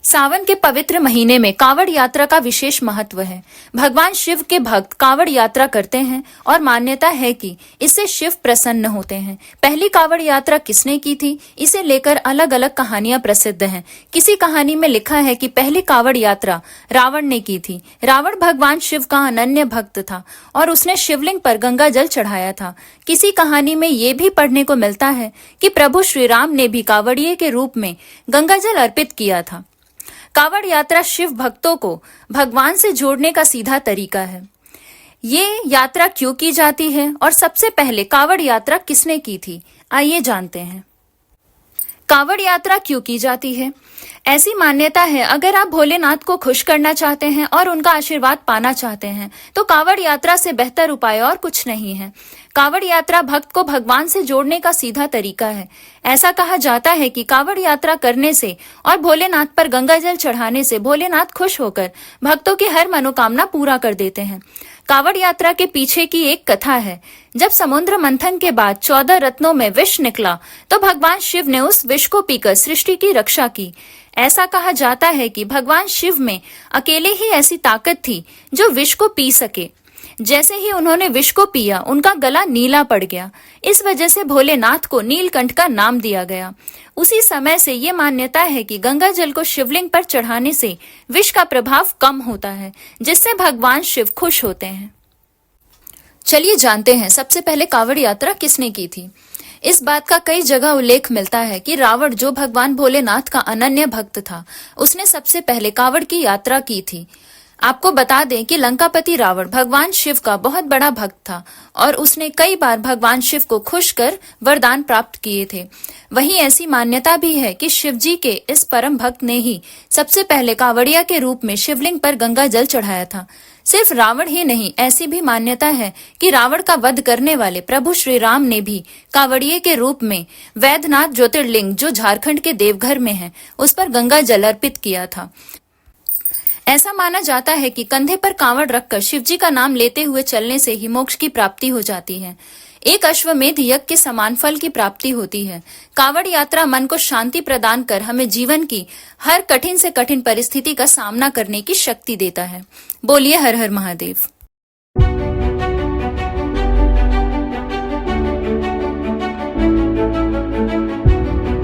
सावन के पवित्र महीने में कावड़ यात्रा का विशेष महत्व है। भगवान शिव के भक्त कावड़ यात्रा करते हैं और मान्यता है कि इससे शिव प्रसन्न होते हैं। पहली कावड़ यात्रा किसने की थी, इसे लेकर अलग अलग कहानियां प्रसिद्ध हैं। किसी कहानी में लिखा है कि पहली कावड़ यात्रा रावण ने की थी। रावण भगवान शिव का अनन्य भक्त था और उसने शिवलिंग पर गंगा जल चढ़ाया था। किसी कहानी में ये भी पढ़ने को मिलता है कि प्रभु श्री राम ने भी कावड़िए के रूप में गंगा जल अर्पित किया था। कावड़ यात्रा शिव भक्तों को भगवान से जोड़ने का सीधा तरीका है। ये यात्रा क्यों की जाती है और सबसे पहले कावड़ यात्रा किसने की थी, आइए जानते हैं। कावड़ यात्रा क्यों की जाती है? ऐसी मान्यता है, अगर आप भोलेनाथ को खुश करना चाहते हैं और उनका आशीर्वाद पाना चाहते हैं तो कावड़ यात्रा से बेहतर उपाय और कुछ नहीं है। कावड़ यात्रा भक्त को भगवान से जोड़ने का सीधा तरीका है। ऐसा कहा जाता है कि कावड़ यात्रा करने से और भोलेनाथ पर गंगा जल चढ़ाने से भोलेनाथ खुश होकर भक्तों की हर मनोकामना पूरा कर देते हैं। कावड़ यात्रा के पीछे की एक कथा है। जब समुद्र मंथन के बाद 14 रत्नों में विष निकला तो भगवान शिव ने उस विष को पीकर सृष्टि की रक्षा की। ऐसा कहा जाता है कि भगवान शिव में अकेले ही ऐसी ताकत थी जो विष को पी सके। जैसे ही उन्होंने विष को पिया, उनका गला नीला पड़ गया। इस वजह से भोलेनाथ को नीलकंठ का नाम दिया गया। उसी समय से ये मान्यता है कि गंगा जल को शिवलिंग पर चढ़ाने से विष का प्रभाव कम होता है, जिससे भगवान शिव खुश होते हैं। चलिए जानते हैं सबसे पहले कावड़ यात्रा किसने की थी। इस बात का कई जगह उल्लेख मिलता है कि रावण, जो भगवान भोलेनाथ का अनन्य भक्त था, उसने सबसे पहले कावड़ की यात्रा की थी। आपको बता दें कि लंकापति रावण भगवान शिव का बहुत बड़ा भक्त था और उसने कई बार भगवान शिव को खुश कर वरदान प्राप्त किए थे। वहीं ऐसी मान्यता भी है कि शिव जी के इस परम भक्त ने ही सबसे पहले कावड़िया के रूप में शिवलिंग पर गंगा जल चढ़ाया था। सिर्फ रावण ही नहीं, ऐसी भी मान्यता है कि रावण का वध करने वाले प्रभु श्री राम ने भी कावड़िए के रूप में वैद्यनाथ ज्योतिर्लिंग, जो झारखंड के देवघर में है, उस पर गंगा जल अर्पित किया था। ऐसा माना जाता है कि कंधे पर कांवड़ रखकर शिवजी का नाम लेते हुए चलने से ही मोक्ष की प्राप्ति हो जाती है। एक अश्वमेध यज्ञ के समान फल की प्राप्ति होती है। कांवड़ यात्रा मन को शांति प्रदान कर हमें जीवन की हर कठिन से कठिन परिस्थिति का सामना करने की शक्ति देता है। बोलिए हर हर महादेव।